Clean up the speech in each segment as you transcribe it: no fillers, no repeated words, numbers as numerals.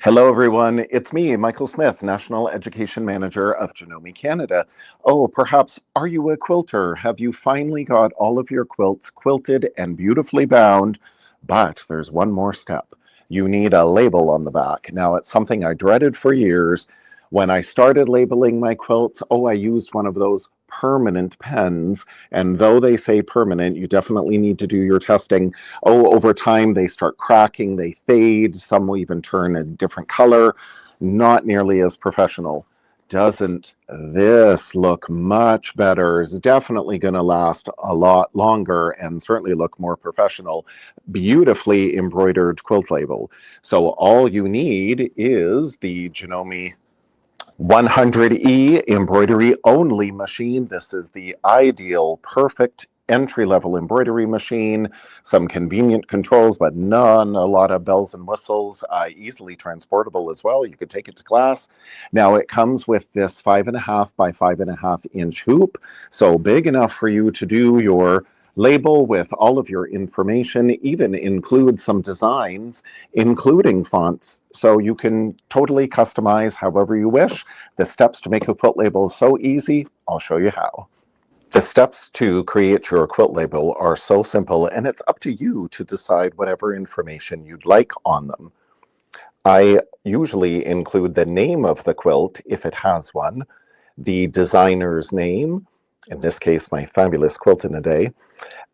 Hello, everyone. It's me, Michael Smith, National Education Manager of Janome Canada. Oh, perhaps are you a quilter? Have you finally got all of your quilts quilted and beautifully bound? But there's one more step. You need a label on the back. Now, it's something I dreaded for years. When I started labeling my quilts, I used one of those permanent pens. And though they say permanent, you definitely need to do your testing. Over time they start cracking, they fade, some will even turn a different color. Not nearly as professional. Doesn't this look much better? It's definitely going to last a lot longer and certainly look more professional. Beautifully embroidered quilt label. So all you need is the Janome 100E embroidery only machine. This is the ideal, perfect entry-level embroidery machine. Some convenient controls, but a lot of bells and whistles. Easily transportable as well. You could take it to class. Now it comes with this 5.5 by 5.5 inch hoop, so big enough for you to do your label with all of your information, even include some designs, including fonts, so you can totally customize however you wish. The steps to make a quilt label so easy, I'll show you how. The steps to create your quilt label are so simple, and it's up to you to decide whatever information you'd like on them. I usually include the name of the quilt, if it has one, the designer's name, in this case, my fabulous quilt in a day.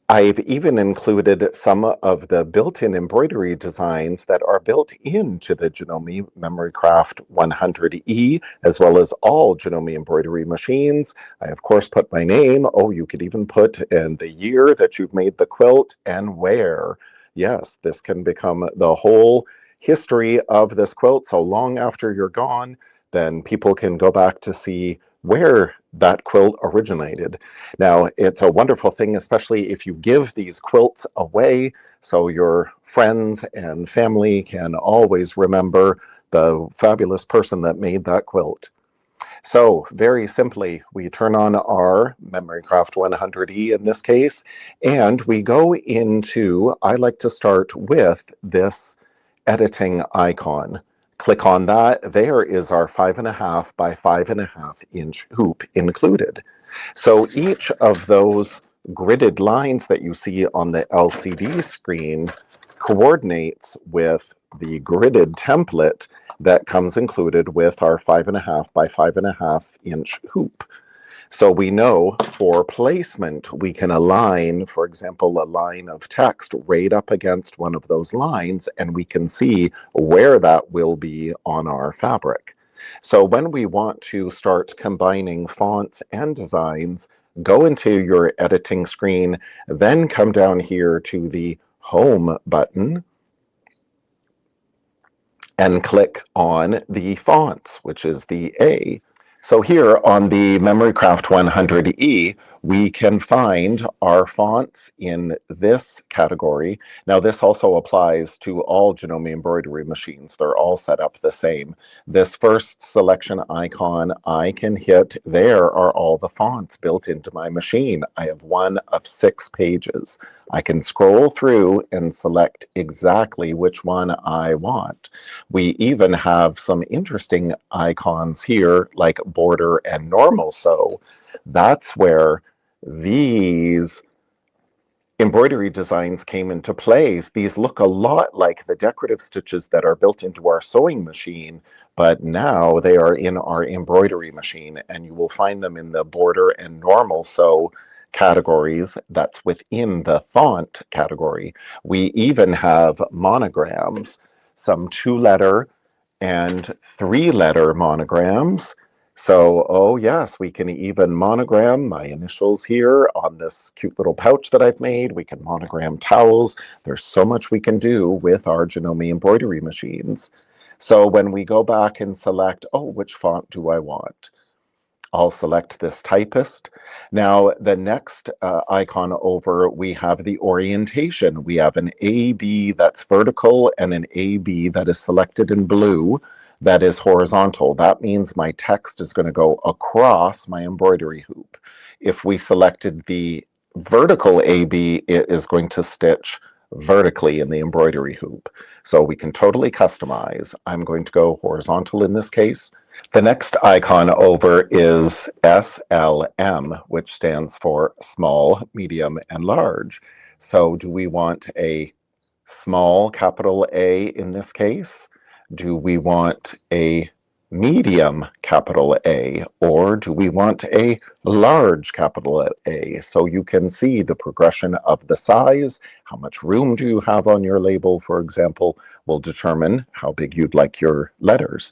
I've even included some of the built-in embroidery designs that are built into the Janome MemoryCraft 100E, as well as all Janome embroidery machines. I, of course, put my name. You could even put in the year that you've made the quilt and where. Yes, this can become the whole history of this quilt. So long after you're gone, then people can go back to see where that quilt originated. Now, it's a wonderful thing, especially if you give these quilts away, so your friends and family can always remember the fabulous person that made that quilt. So very simply, we turn on our MemoryCraft 100E in this case, and we go into, I like to start with this editing icon. Click on that. There is our 5.5 by 5.5 inch hoop included. So each of those gridded lines that you see on the LCD screen coordinates with the gridded template that comes included with our 5.5 by 5.5 inch hoop. So we know for placement, we can align, for example, a line of text right up against one of those lines, and we can see where that will be on our fabric. So when we want to start combining fonts and designs, go into your editing screen, then come down here to the Home button and click on the fonts, which is the A. So here on the MemoryCraft 100E, we can find our fonts in this category. Now, this also applies to all Janome embroidery machines. They're all set up the same. This first selection icon I can hit, there are all the fonts built into my machine. I have one of 6 pages. I can scroll through and select exactly which one I want. We even have some interesting icons here, like border and normal sew. That's where these embroidery designs came into place. These look a lot like the decorative stitches that are built into our sewing machine, but now they are in our embroidery machine, and you will find them in the border and normal sew categories that's within the font category. We even have monograms, some 2-letter and 3-letter monograms. So, yes, we can even monogram my initials here on this cute little pouch that I've made. We can monogram towels. There's so much we can do with our Janome embroidery machines. So when we go back and select, which font do I want? I'll select this typist. Now, the next icon over, we have the orientation. We have an AB that's vertical and an AB that is selected in blue that is horizontal. That means my text is going to go across my embroidery hoop. If we selected the vertical AB, it is going to stitch vertically in the embroidery hoop. So we can totally customize. I'm going to go horizontal in this case. The next icon over is SLM, which stands for small, medium, and large. So do we want a small capital A in this case? Do we want a medium capital A, or do we want a large capital A? So you can see the progression of the size. How much room do you have on your label, for example, will determine how big you'd like your letters.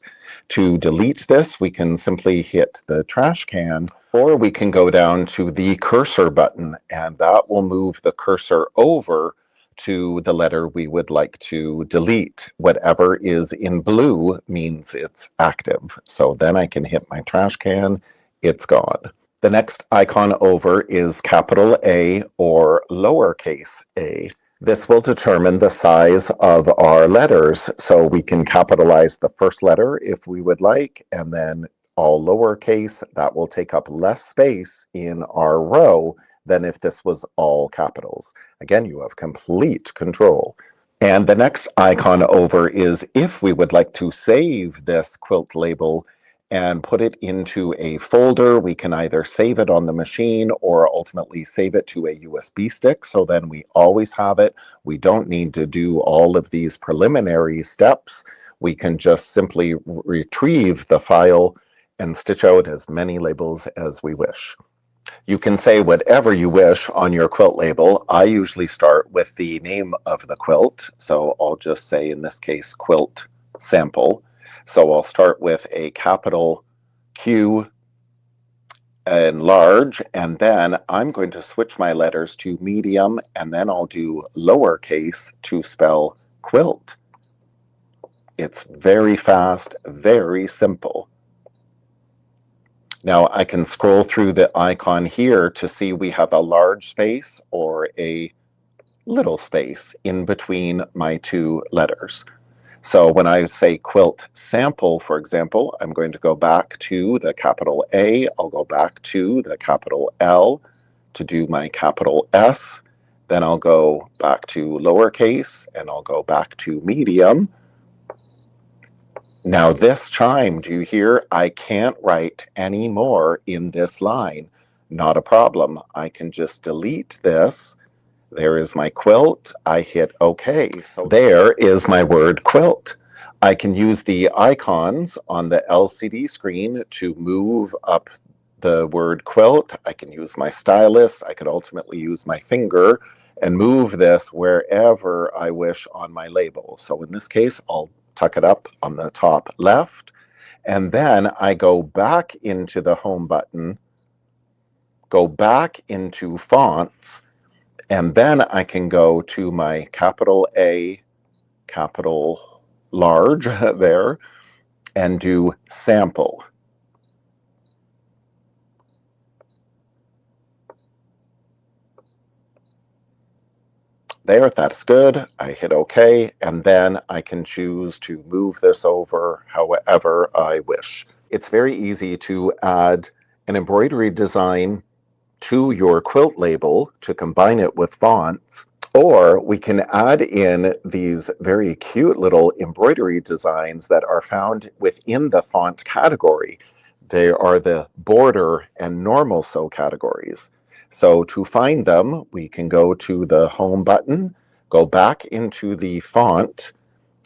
To delete this, we can simply hit the trash can, or we can go down to the cursor button, and that will move the cursor over to the letter we would like to delete. Whatever is in blue means it's active. So then I can hit my trash can, it's gone. The next icon over is capital A or lowercase a. This will determine the size of our letters. So we can capitalize the first letter if we would like, and then all lowercase. That will take up less space in our row than if this was all capitals. Again, you have complete control. And the next icon over is if we would like to save this quilt label and put it into a folder, we can either save it on the machine or ultimately save it to a USB stick. So then we always have it. We don't need to do all of these preliminary steps. We can just simply retrieve the file and stitch out as many labels as we wish. You can say whatever you wish on your quilt label. I usually start with the name of the quilt. So I'll just say, in this case, quilt sample. So I'll start with a capital Q and large, and then I'm going to switch my letters to medium, and then I'll do lowercase to spell quilt. It's very fast, very simple. Now I can scroll through the icon here to see we have a large space or a little space in between my two letters. So when I say quilt sample, for example, I'm going to go back to the capital A, I'll go back to the capital L to do my capital S, then I'll go back to lowercase, and I'll go back to medium. Now this chime, do you hear? I can't write any more in this line. Not a problem. I can just delete this. There is my quilt. I hit OK. So there is my word quilt. I can use the icons on the LCD screen to move up the word quilt. I can use my stylus. I could ultimately use my finger and move this wherever I wish on my label. So in this case, I'll tuck it up on the top left, and then I go back into the home button, go back into fonts, and then I can go to my capital A, capital large there, and do sample. There, that's good. I hit OK, and then I can choose to move this over however I wish. It's very easy to add an embroidery design to your quilt label to combine it with fonts, or we can add in these very cute little embroidery designs that are found within the font category. They are the border and normal sew categories. So to find them, we can go to the home button, go back into the font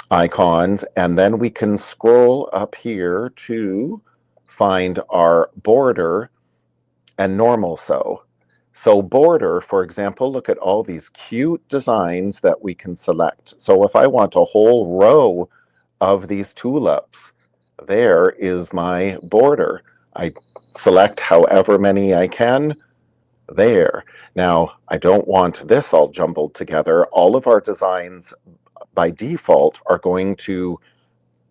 icons, and then we can scroll up here to find our border and normal sew. So border, for example, look at all these cute designs that we can select. So if I want a whole row of these tulips, there is my border. I select however many I can. There. Now, I don't want this all jumbled together. All of our designs by default are going to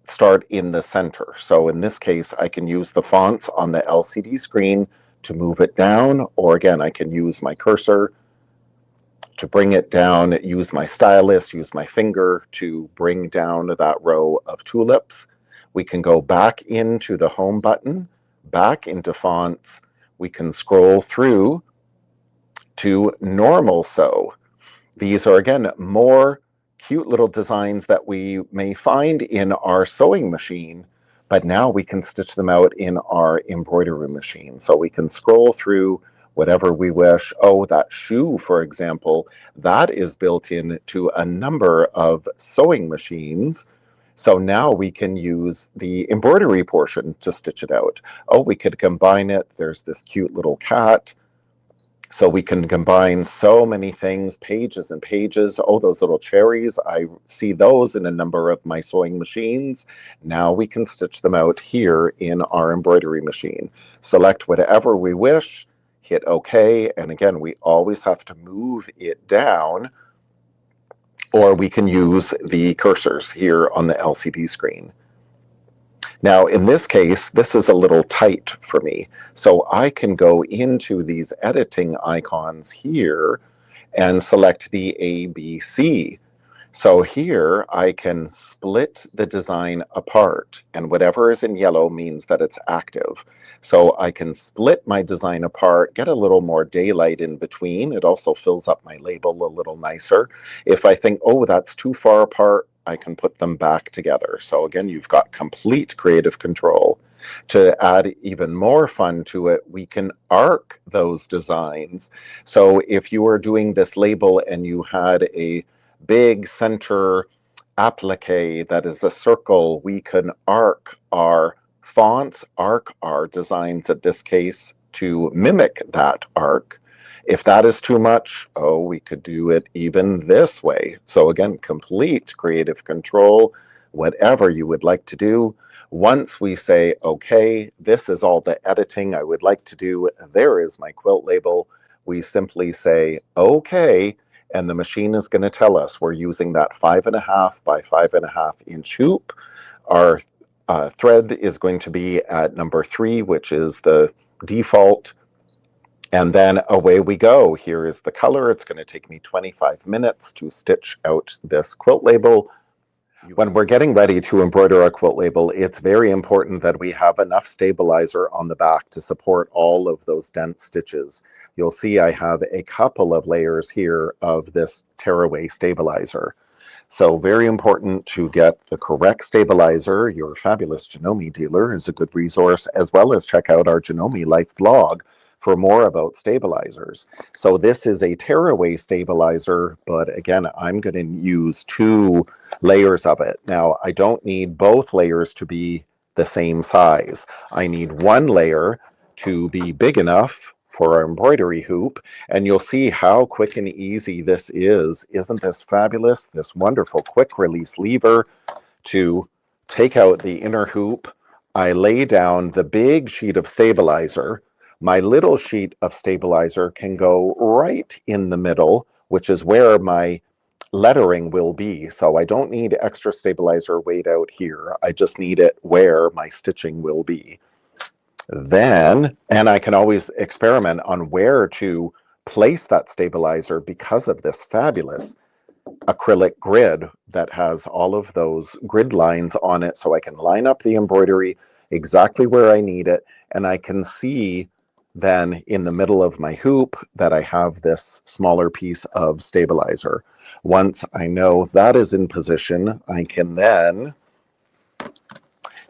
start in the center. So in this case, I can use the fonts on the LCD screen to move it down, or again, I can use my cursor to bring it down, use my stylus, use my finger to bring down that row of tulips. We can go back into the home button, back into fonts. We can scroll through to normal sew. These are, again, more cute little designs that we may find in our sewing machine, but now we can stitch them out in our embroidery machine. So we can scroll through whatever we wish. Oh, that shoe, for example, that is built into a number of sewing machines. So now we can use the embroidery portion to stitch it out. Oh, we could combine it. There's this cute little cat. So we can combine so many things, pages and pages. Oh, those little cherries, I see those in a number of my sewing machines. Now we can stitch them out here in our embroidery machine. Select whatever we wish, hit OK, and again, we always have to move it down, or we can use the cursors here on the LCD screen. Now, in this case, this is a little tight for me. So I can go into these editing icons here and select the ABC. So here I can split the design apart, and whatever is in yellow means that it's active. So I can split my design apart, get a little more daylight in between. It also fills up my label a little nicer. If I think, oh, that's too far apart, I can put them back together. So again, you've got complete creative control. To add even more fun to it, we can arc those designs. So if you were doing this label and you had a big center applique that is a circle, we can arc our fonts, arc our designs in this case to mimic that arc. If that is too much, oh, we could do it even this way. So again, complete creative control, whatever you would like to do. Once we say, okay, this is all the editing I would like to do, there is my quilt label, we simply say, okay, and the machine is going to tell us we're using that 5.5 by 5.5 inch hoop. Our thread is going to be at number 3, which is the default. And then away we go. Here is the color. It's going to take me 25 minutes to stitch out this quilt label. When we're getting ready to embroider a quilt label, it's very important that we have enough stabilizer on the back to support all of those dense stitches. You'll see I have a couple of layers here of this tearaway stabilizer. So very important to get the correct stabilizer. Your fabulous Janome dealer is a good resource, as well as check out our Janome Life blog for more about stabilizers. So this is a tearaway stabilizer, but again, I'm going to use 2 layers of it. Now, I don't need both layers to be the same size. I need one layer to be big enough for our embroidery hoop, and you'll see how quick and easy this is. Isn't this fabulous? This wonderful quick release lever to take out the inner hoop. I lay down the big sheet of stabilizer. My little sheet of stabilizer can go right in the middle, which is where my lettering will be. So I don't need extra stabilizer weight out here. I just need it where my stitching will be. Then, and I can always experiment on where to place that stabilizer because of this fabulous acrylic grid that has all of those grid lines on it, so I can line up the embroidery exactly where I need it, and I can see then in the middle of my hoop that I have this smaller piece of stabilizer. Once I know that is in position, I can then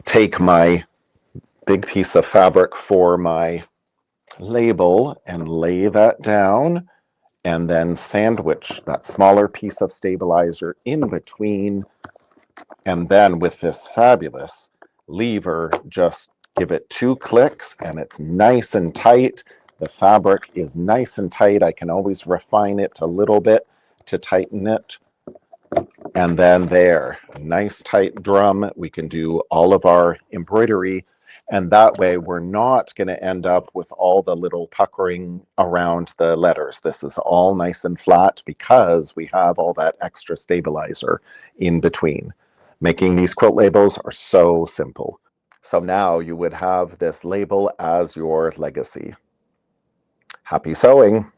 take my big piece of fabric for my label and lay that down, and then sandwich that smaller piece of stabilizer in between, and then with this fabulous lever, just give it 2 clicks and it's nice and tight. The fabric is nice and tight. I can always refine it a little bit to tighten it. And then there, nice tight drum. We can do all of our embroidery, and that way we're not going to end up with all the little puckering around the letters. This is all nice and flat because we have all that extra stabilizer in between. Making these quilt labels are so simple. So now you would have this label as your legacy. Happy sewing!